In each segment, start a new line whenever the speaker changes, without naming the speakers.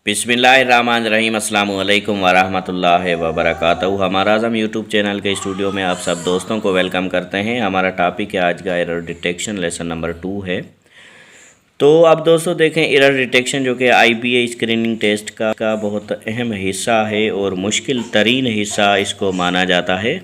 बिस्मिल्लाहिर्रहमानिर्रहीम अस्सलामु अलैकुम वरहमतुल्लाहि वबरकातुहू। हमारा आज़म यूट्यूब चैनल के स्टूडियो में आप सब दोस्तों को वेलकम करते हैं। हमारा टॉपिक है आज का एरर डिटेक्शन, लेसन नंबर 2 है। तो अब दोस्तों देखें, एरर डिटेक्शन जो कि IBA स्क्रीनिंग टेस्ट का बहुत अहम हिस्सा है और मुश्किल तरीन हिस्सा इसको माना जाता है।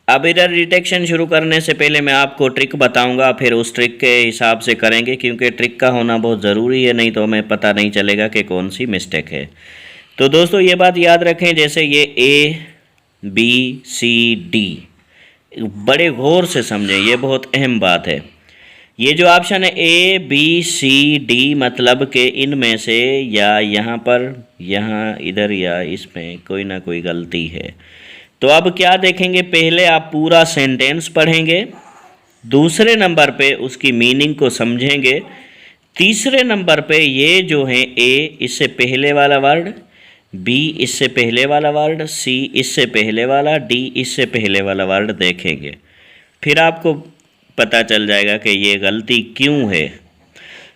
अब एरर डिटेक्शन शुरू करने से पहले मैं आपको ट्रिक बताऊंगा, फिर उस ट्रिक के हिसाब से करेंगे क्योंकि ट्रिक का होना बहुत ज़रूरी है, नहीं तो हमें पता नहीं चलेगा कि कौन सी मिस्टेक है। तो दोस्तों ये बात याद रखें, जैसे ये ABCD बड़े गौर से समझें, ये बहुत अहम बात है। ये जो ऑप्शन है ABCD मतलब कि इनमें से या यहाँ पर, यहाँ, इधर या इसमें कोई ना कोई गलती है। तो अब क्या देखेंगे, पहले आप पूरा सेंटेंस पढ़ेंगे, दूसरे नंबर पे उसकी मीनिंग को समझेंगे, तीसरे नंबर पे ये जो है A इससे पहले वाला वर्ड, B इससे पहले वाला वर्ड, C इससे पहले वाला, D इससे पहले वाला वर्ड देखेंगे। फिर आपको पता चल जाएगा कि ये गलती क्यों है।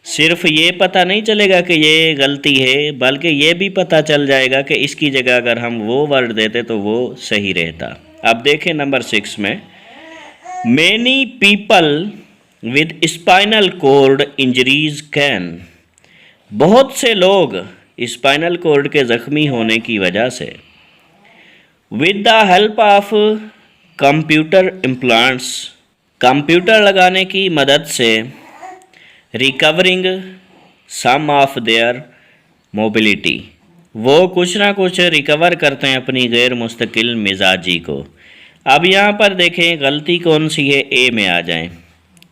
सिर्फ ये पता नहीं चलेगा कि ये गलती है, बल्कि ये भी पता चल जाएगा कि इसकी जगह अगर हम वो वर्ड देते तो वो सही रहता। अब देखें नंबर 6 में, many people with spinal cord injuries can, बहुत से लोग स्पाइनल कॉर्ड के ज़ख्मी होने की वजह से, with the help of computer implants, computer लगाने की मदद से, recovering some of their mobility, वो कुछ ना कुछ रिकवर करते हैं अपनी गैर मुस्तकिल मिजाजी को। अब यहाँ पर देखें गलती कौन सी है, A में आ जाएं,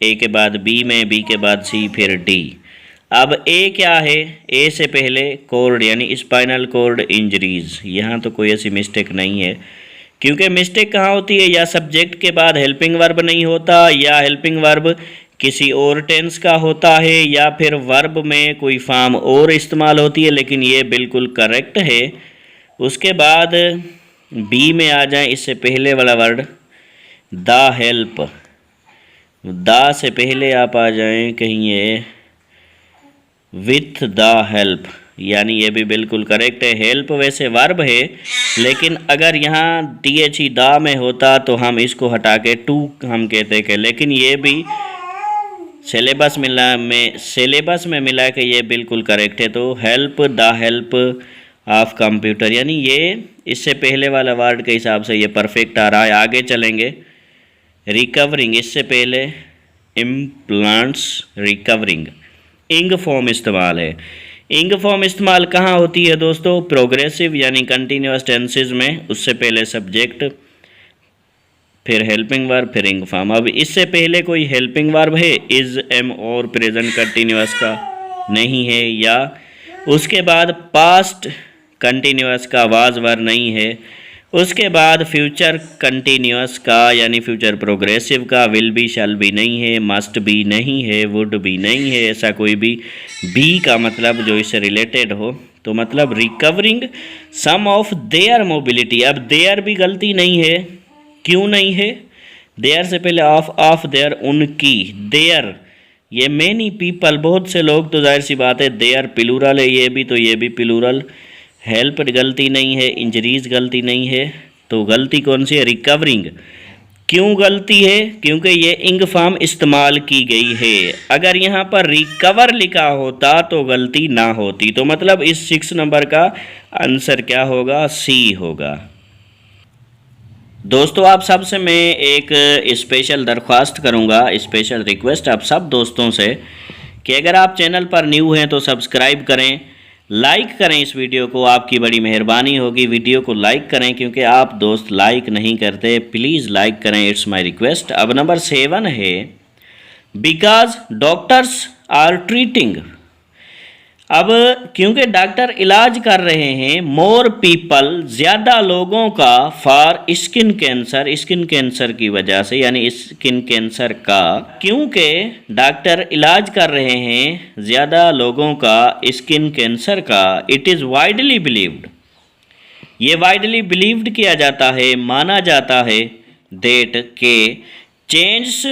A के बाद B में, B के बाद C, फिर D। अब A क्या है, A से पहले कॉर्ड यानी स्पाइनल कॉर्ड इंजरीज, यहाँ तो कोई ऐसी मिस्टेक नहीं है, क्योंकि मिस्टेक कहाँ होती है, या सब्जेक्ट के बाद हेल्पिंग वर्ब नहीं होता, या हेल्पिंग वर्ब किसी और टेंस का होता है, या फिर वर्ब में कोई फॉर्म और इस्तेमाल होती है, लेकिन ये बिल्कुल करेक्ट है। उसके बाद B में आ जाएं, इससे पहले वाला वर्ड द हेल्प, द से पहले आप आ जाएं कहीं ये विथ द हेल्प, यानी ये भी बिल्कुल करेक्ट है। हेल्प वैसे वर्ब है, लेकिन अगर यहाँ THE द में होता तो हम इसको हटा के टू हम कहते कि, लेकिन ये भी सिलेबस में मिला कि ये बिल्कुल करेक्ट है। तो help, the help of computer, यानी ये इससे पहले वाला वर्ड के हिसाब से ये परफेक्ट आ रहा है। आगे चलेंगे, रिकवरिंग इससे पहले इम्प्लांट्स, रिकवरिंग, इंग फॉर्म इस्तेमाल है। इंग फॉर्म इस्तेमाल कहाँ होती है दोस्तों, प्रोग्रेसिव यानी कंटिन्यूअस टेंसेज में, उससे पहले सब्जेक्ट, फिर हेल्पिंग वर्ब, फिर इंग फॉर्म। अब इससे पहले कोई हेल्पिंग वर्ब है, इज, एम और प्रेजेंट कंटिन्यूअस का नहीं है, या उसके बाद पास्ट कंटिन्यूअस का वाज वर नहीं है, उसके बाद फ्यूचर कंटिन्यूअस का यानी फ्यूचर प्रोग्रेसिव का विल बी, शैल बी नहीं है, मस्ट बी नहीं है, वुड बी नहीं है, ऐसा कोई भी बी का मतलब जो इससे रिलेटेड हो। तो मतलब recovering some of their mobility. अब देयर भी गलती नहीं है, क्यों नहीं है, देयर से पहले ऑफ देयर, उनकी, देयर ये मैनी पीपल बहुत से लोग, तो जाहिर सी बात है देयर प्लूरल है, ये भी, तो ये भी प्लूरल। हेल्प गलती नहीं है, इंजरीज गलती नहीं है, तो गलती कौन सी है, रिकवरिंग। क्यों गलती है, क्योंकि ये इंग फॉर्म इस्तेमाल की गई है। अगर यहाँ पर रिकवर लिखा होता तो गलती ना होती। तो मतलब इस 6 नंबर का आंसर क्या होगा, C होगा। दोस्तों आप सब से मैं एक स्पेशल दरख्वास्त करूंगा, स्पेशल रिक्वेस्ट आप सब दोस्तों से, कि अगर आप चैनल पर न्यू हैं तो सब्सक्राइब करें, लाइक करें इस वीडियो को, आपकी बड़ी मेहरबानी होगी। वीडियो को लाइक करें, क्योंकि आप दोस्त लाइक नहीं करते, प्लीज़ लाइक करें, इट्स माय रिक्वेस्ट। अब नंबर 7 है, बिकॉज डॉक्टर्स आर ट्रीटिंग। अब क्योंकि डॉक्टर इलाज कर रहे हैं, मोर पीपल ज़्यादा लोगों का, for skin cancer, skin cancer की वजह से, यानी स्किन कैंसर का, क्योंकि डॉक्टर इलाज कर रहे हैं ज़्यादा लोगों का स्किन कैंसर का, इट इज़ वाइडली बिलीव्ड, ये वाइडली बिलीव्ड किया जाता है, माना जाता है, दैट के change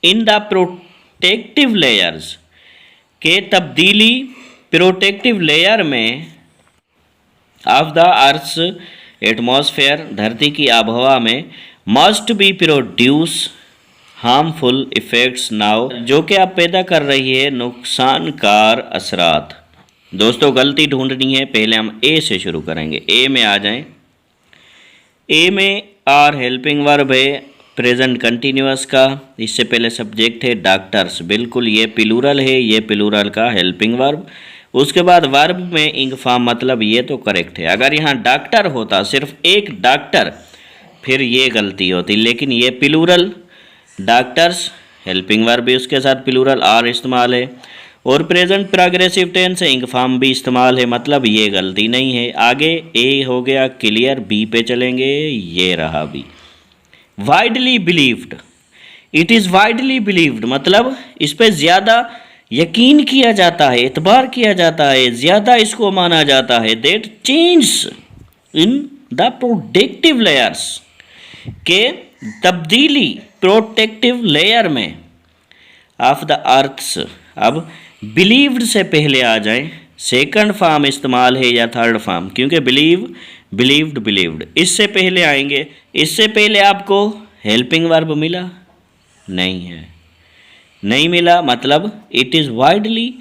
in the protective layers, के तब्दीली प्रोटेक्टिव लेयर में ऑफ द अर्थ्स एटमॉस्फेयर, धरती की आबहवा में, must be produce harmful effects now, जो कि आप पैदा कर रही है नुकसानकार असरात। दोस्तों गलती ढूंढनी है, पहले हम ए से शुरू करेंगे। ए में आ जाएं। ए में आर हेल्पिंग वर्ब है प्रेजेंट कंटिन्यूअस का, इससे पहले सब्जेक्ट है डॉक्टर्स, बिल्कुल ये प्लूरल है, ये प्लूरल का हेल्पिंग वर्ब। उसके बाद वर्ब में इंग फॉर्म, मतलब ये तो करेक्ट है। अगर यहाँ डॉक्टर होता, सिर्फ एक डॉक्टर, फिर ये गलती होती, लेकिन ये प्लूरल डॉक्टर्स, हेल्पिंग वर्ब भी उसके साथ प्लूरल आर इस्तेमाल है, और प्रेजेंट प्रोग्रेसिव टेंस इंग फॉर्म भी इस्तेमाल है, मतलब ये गलती नहीं है। आगे ए हो गया क्लियर, बी पे चलेंगे, ये रहा B. Widely believed, it is widely believed, मतलब इस पर ज़्यादा यकीन किया जाता है, एतबार किया जाता है, ज़्यादा इसको माना जाता है। That change in the protective layers, के तब्दीली प्रोटेक्टिव लेयर में ऑफ द अर्थ्स। अब बिलीव्ड से पहले आ जाएं, सेकंड फॉर्म इस्तेमाल है या थर्ड फॉर्म, क्योंकि बिलीव, बिलीव्ड, बिलीव्ड इससे पहले आएंगे। इससे पहले आपको हेल्पिंग वर्ब मिला नहीं है, नहीं मिला, मतलब इट इज़ वाइडली,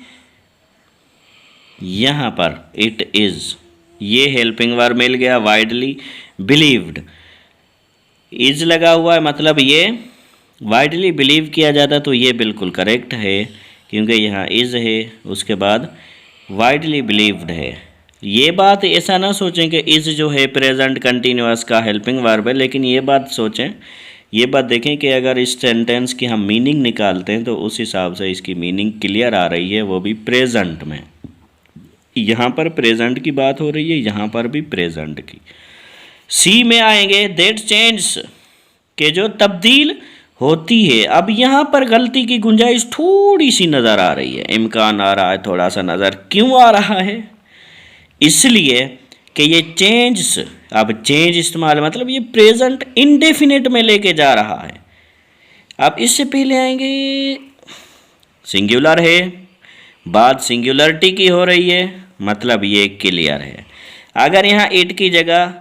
यहाँ पर इट इज़, ये हेल्पिंग वर्ब मिल गया वाइडली। बिलीव्ड इज लगा हुआ है, मतलब ये वाइडली बिलीव किया जाता, तो ये बिल्कुल करेक्ट है, क्योंकि यहाँ इज़ है, उसके बाद वाइडली बिलीव्ड है। ये बात ऐसा ना सोचें कि इज़ जो है प्रेजेंट कंटिन्यूअस का हेल्पिंग वर्ब है, लेकिन ये बात सोचें, ये बात देखें कि अगर इस सेंटेंस की हम मीनिंग निकालते हैं तो उस हिसाब से इसकी मीनिंग क्लियर आ रही है, वो भी प्रेजेंट में। यहाँ पर प्रेजेंट की बात हो रही है, यहाँ पर भी प्रेजेंट की। सी में आएंगे, दैट चेंज, के जो तब्दील होती है। अब यहाँ पर गलती की गुंजाइश थोड़ी सी नज़र आ रही है, इम्कान आ रहा है थोड़ा सा नज़र। क्यों आ रहा है? इसलिए कि ये चेंज, अब चेंज इस्तेमाल, मतलब ये प्रेजेंट इंडेफिनिट में लेके जा रहा है। अब इससे पहले आएंगे, सिंगुलर है, बात सिंगुलरिटी की हो रही है, मतलब ये क्लियर है। अगर यहाँ इट की जगह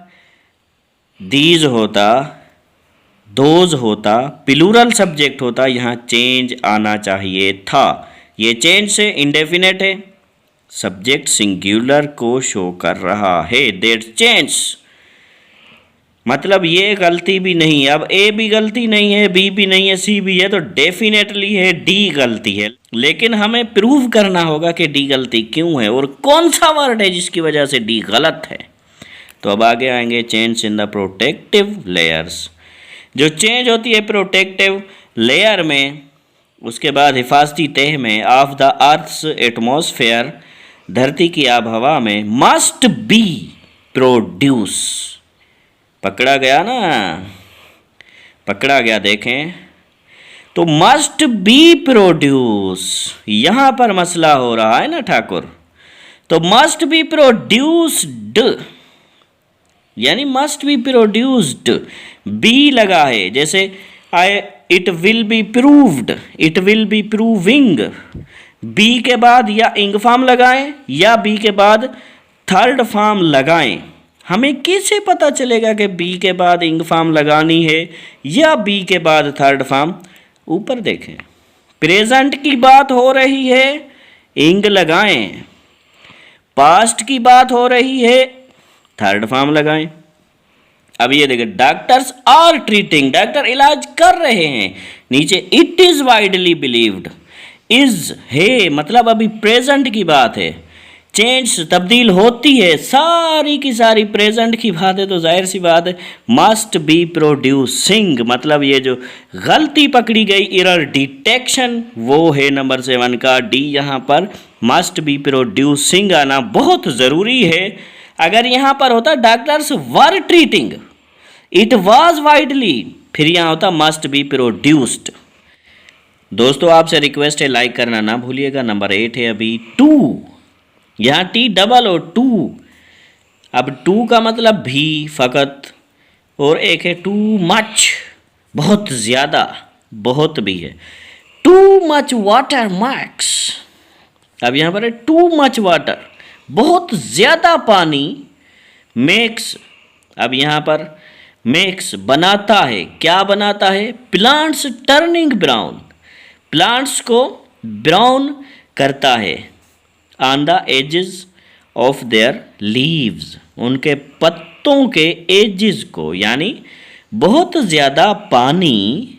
दीज होता, दोज होता, प्लूरल सब्जेक्ट होता, यहाँ चेंज आना चाहिए था। ये चेंज से इंडेफिनेट है, सब्जेक्ट सिंगुलर को शो कर रहा है, दैट चेंज, मतलब ये गलती भी नहीं है। अब ए भी गलती नहीं है, बी भी नहीं है, सी भी है, तो डेफिनेटली है डी गलती है। लेकिन हमें प्रूव करना होगा कि डी गलती क्यों है और कौन सा वर्ड है जिसकी वजह से डी गलत है। तो अब आगे आएंगे, change in the protective layers, जो चेंज होती है प्रोटेक्टिव लेयर में, उसके बाद हिफाजती तह में, ऑफ द अर्थ्स एटमॉस्फेयर, धरती की आबहवा में, मस्ट बी प्रोड्यूस, पकड़ा गया ना, पकड़ा गया, देखें तो मस्ट बी प्रोड्यूस, यहाँ पर मसला हो रहा है ना ठाकुर। तो मस्ट बी प्रोड्यूस्ड, यानी मस्ट बी प्रोड्यूस्ड, बी लगा है, जैसे I, it will be proved, it will be proving, be के बाद या इंग फॉर्म लगाएं या बी के बाद थर्ड फॉर्म लगाएं। हमें कैसे पता चलेगा कि बी के बाद इंग फॉर्म लगानी है या बी के बाद थर्ड फॉर्म? ऊपर देखें, प्रेजेंट की बात हो रही है, इंग लगाएं, पास्ट की बात हो रही है, थर्ड फॉर्म लगाएं। अब ये देखें, डॉक्टर्स आर ट्रीटिंग, डॉक्टर इलाज कर रहे हैं, नीचे it is widely believed, is है, मतलब अभी प्रेजेंट की बात है। चेंज तब्दील होती है, सारी की सारी प्रेजेंट की बात है, तो जाहिर सी बात है मस्ट बी प्रोड्यूसिंग, मतलब ये जो गलती पकड़ी गई, एरर डिटेक्शन, वो है नंबर 7 का डी। यहाँ पर मस्ट बी प्रोड्यूसिंग आना बहुत ज़रूरी है। अगर यहाँ पर होता doctors were treating, it was widely, फिर यहाँ होता मस्ट बी प्रोड्यूस्ड। दोस्तों आपसे रिक्वेस्ट है, लाइक करना ना भूलिएगा। नंबर 8 है अभी 2, यहाँ टी डबल और 2। अब 2 का मतलब भी फ़कत, और एक है टू मच, बहुत ज़्यादा, बहुत भी है। टू मच वाटर मैक्स, अब यहाँ पर है टू मच वाटर, बहुत ज़्यादा पानी, मेक्स, अब यहाँ पर मेक्स बनाता है, क्या बनाता है, प्लांट्स टर्निंग ब्राउन, प्लांट्स को ब्राउन करता है, on the edges of their leaves, उनके पत्तों के एजेस को, यानी बहुत ज़्यादा पानी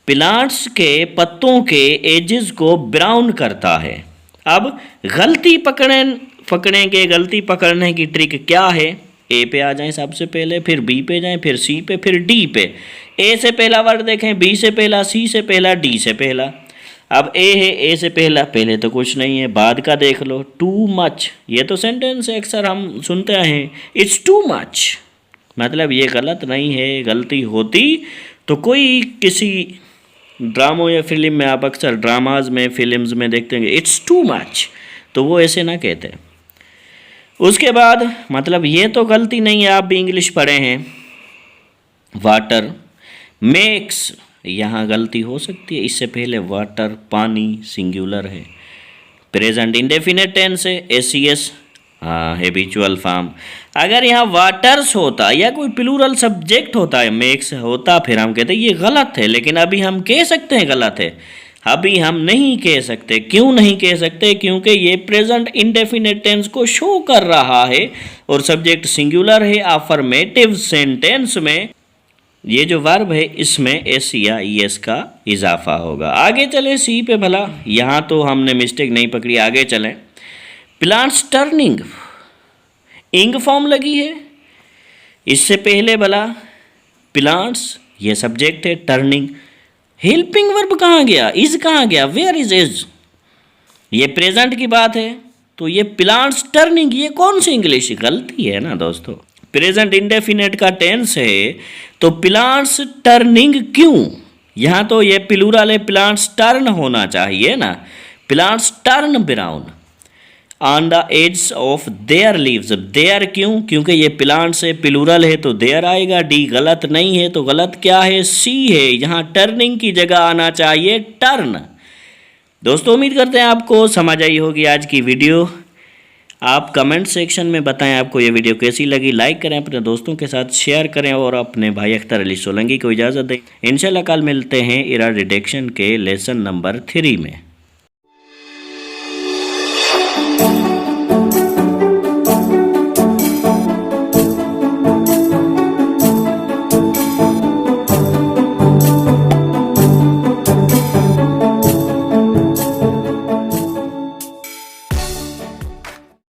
प्लांट्स के पत्तों के एजेस को ब्राउन करता है। अब गलती गलती पकड़ने की ट्रिक क्या है, ए पे आ जाएं सबसे पहले, फिर बी पे जाएं, फिर सी पे, फिर डी पे। ए से पहला वर्ड देखें, बी से पहला, सी से पहला, डी से पहला। अब ए है, ए से पहला, पहले तो कुछ नहीं है, बाद का देख लो, टू मच, ये तो सेंटेंस है, अक्सर हम सुनते हैं, इट्स टू मच, मतलब ये गलत नहीं है, गलती होती तो कोई किसी ड्रामों या फिल्म में, आप अक्सर ड्रामाज में, फिल्म्स में देखते हैं इट्स टू मच, तो वो ऐसे ना कहते। उसके बाद मतलब ये तो गलती नहीं है, आप भी इंग्लिश पढ़े हैं, वाटर मेक्स, यहाँ गलती हो सकती है, इससे पहले वाटर पानी सिंगुलर है, प्रेजेंट इंडेफिनिट टेंस है, एस हाँ हैबिचुअल फॉर्म। अगर यहाँ वाटर्स होता या कोई प्लूरल सब्जेक्ट होता है, मेक्स होता, फिर हम कहते ये गलत है, लेकिन अभी हम कह सकते हैं गलत है, अभी हम नहीं कह सकते। क्यों नहीं कह सकते? क्योंकि ये प्रेजेंट इंडेफिनिट टेंस को शो कर रहा है और सब्जेक्ट सिंगुलर है। अफर्मेटिव सेंटेंस में ये जो वर्ब है इसमें एस या एस का इजाफा होगा। आगे चले सी पे भला, यहाँ तो हमने मिस्टेक नहीं पकड़ी, आगे चलें। प्लांट्स टर्निंग, इंग फॉर्म लगी है, इससे पहले भला प्लांट्स ये सब्जेक्ट है, टर्निंग हेल्पिंग वर्ब कहाँ गया, इज कहाँ गया, वेयर इज, ये प्रेजेंट की बात है, तो ये प्लांट्स टर्निंग ये कौन सी इंग्लिश गलती है ना दोस्तों। प्रेजेंट इंडेफिनिट का टेंस है तो प्लांट्स टर्निंग क्यों, यहाँ तो ये प्लूरल है, प्लांट्स टर्न होना चाहिए ना, plants turn brown on the edges of their leaves, there क्यों, क्योंकि ये प्लांट से प्लूरल है तो देयर आएगा। डी गलत नहीं है, तो गलत क्या है, सी है, यहाँ टर्निंग की जगह आना चाहिए टर्न। दोस्तों उम्मीद करते हैं आपको समझ आई होगी आज की वीडियो। आप कमेंट सेक्शन में बताएं आपको ये वीडियो कैसी लगी, लाइक करें, अपने दोस्तों के साथ शेयर करें और अपने भाई अख्तर अली सोलंकी को इजाज़त दें। इंशाल्लाह कल मिलते हैं इरर डिटेक्शन के लेसन नंबर 3 में।